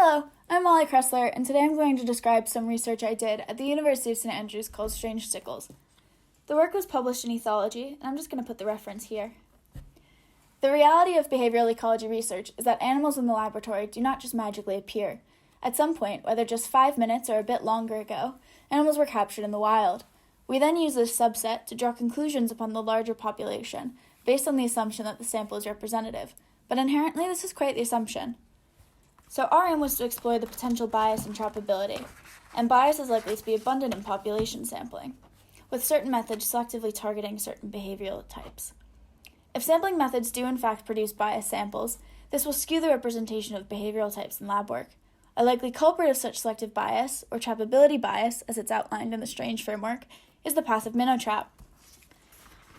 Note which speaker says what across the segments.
Speaker 1: Hello, I'm Molly Kressler, and today I'm going to describe some research I did at the University of St. Andrews called sTrange stickles. The work was published in Ethology, and I'm just going to put the reference here. The reality of behavioral ecology research is that animals in the laboratory do not just magically appear. At some point, whether just 5 minutes or a bit longer ago, animals were captured in the wild. We then use this subset to draw conclusions upon the larger population, based on the assumption that the sample is representative. But inherently, this is quite the assumption. So our aim was to explore the potential bias and trappability, and bias is likely to be abundant in population sampling, with certain methods selectively targeting certain behavioral types. If sampling methods do in fact produce biased samples, this will skew the representation of behavioral types in lab work. A likely culprit of such selective bias, or trappability bias, as it's outlined in the sTrange framework, is the passive minnow trap.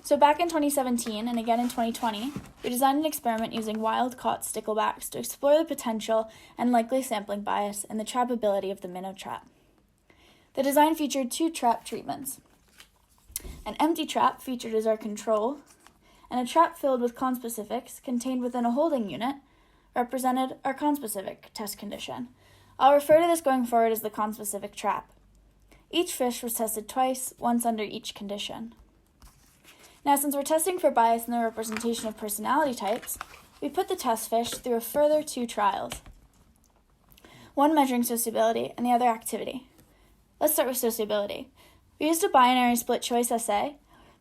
Speaker 1: So back in 2017 and again in 2020, we designed an experiment using wild-caught sticklebacks to explore the potential and likely sampling bias and the trappability of the minnow trap. The design featured 2 trap treatments. An empty trap featured as our control, and a trap filled with conspecifics contained within a holding unit represented our conspecific test condition. I'll refer to this going forward as the conspecific trap. Each fish was tested twice, once under each condition. Now, since we're testing for bias in the representation of personality types, we put the test fish through a further 2 trials, one measuring sociability and the other activity. Let's start with sociability. We used a binary split choice assay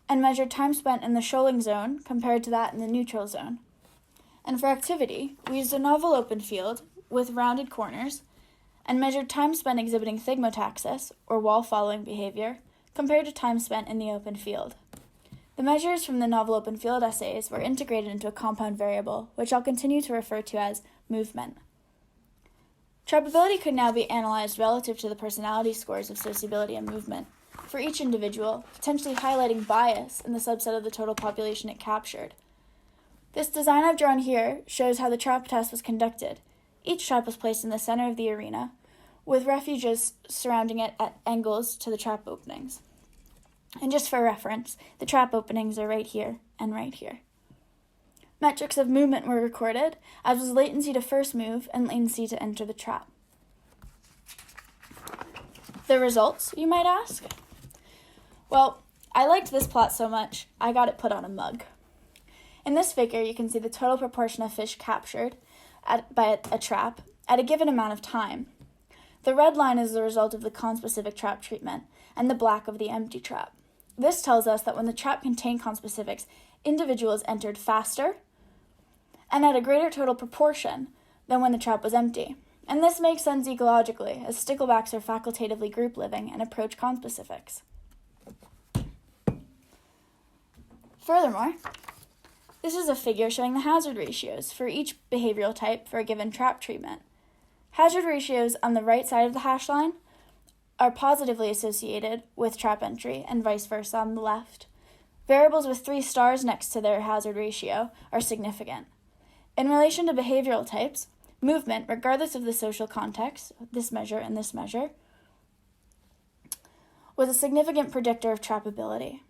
Speaker 1: and measured time spent in the shoaling zone compared to that in the neutral zone. And for activity, we used a novel open field with rounded corners and measured time spent exhibiting thigmotaxis, or wall-following behavior, compared to time spent in the open field. The measures from the novel open field assays were integrated into a compound variable, which I'll continue to refer to as movement. Trappability could now be analyzed relative to the personality scores of sociability and movement for each individual, potentially highlighting bias in the subset of the total population it captured. This design I've drawn here shows how the trap test was conducted. Each trap was placed in the center of the arena, with refuges surrounding it at angles to the trap openings. And just for reference, the trap openings are right here and right here. Metrics of movement were recorded, as was latency to first move and latency to enter the trap. The results, you might ask? Well, I liked this plot so much, I got it put on a mug. In this figure, you can see the total proportion of fish captured by a trap at a given amount of time. The red line is the result of the conspecific trap treatment, and the black of the empty trap. This tells us that when the trap contained conspecifics, individuals entered faster and at a greater total proportion than when the trap was empty. And this makes sense ecologically, as sticklebacks are facultatively group living and approach conspecifics. Furthermore, this is a figure showing the hazard ratios for each behavioral type for a given trap treatment. Hazard ratios on the right side of the hash line are positively associated with trap entry and vice versa on the left. Variables with 3 stars next to their hazard ratio are significant. In relation to behavioral types, movement, regardless of the social context, this measure and this measure, was a significant predictor of trappability.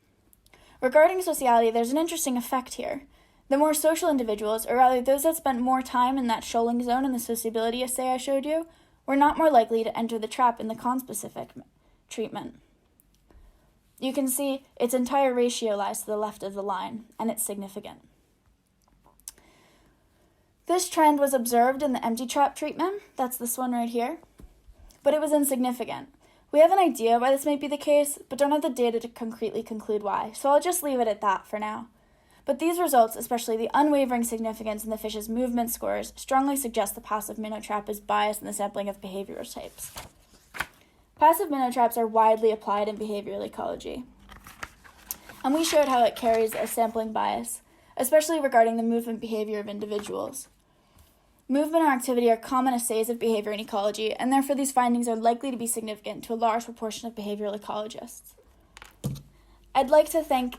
Speaker 1: Regarding sociality, there's an interesting effect here. The more social individuals, or rather those that spent more time in that shoaling zone in the sociability assay I showed you, were not more likely to enter the trap in the conspecific treatment. You can see its entire ratio lies to the left of the line, and it's significant. This trend was observed in the empty trap treatment, that's this one right here, but it was insignificant. We have an idea why this might be the case, but don't have the data to concretely conclude why, so I'll just leave it at that for now. But these results, especially the unwavering significance in the fish's movement scores, strongly suggest the passive minnow trap is biased in the sampling of behavioral types. Passive minnow traps are widely applied in behavioral ecology, and we showed how it carries a sampling bias, especially regarding the movement behavior of individuals. Movement or activity are common assays of behavior in ecology, and therefore these findings are likely to be significant to a large proportion of behavioral ecologists. I'd like to thank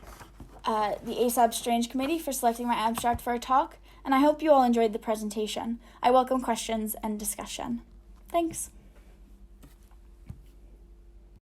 Speaker 1: the ASAB sTrange Committee for selecting my abstract for a talk, and I hope you all enjoyed the presentation. I welcome questions and discussion. Thanks.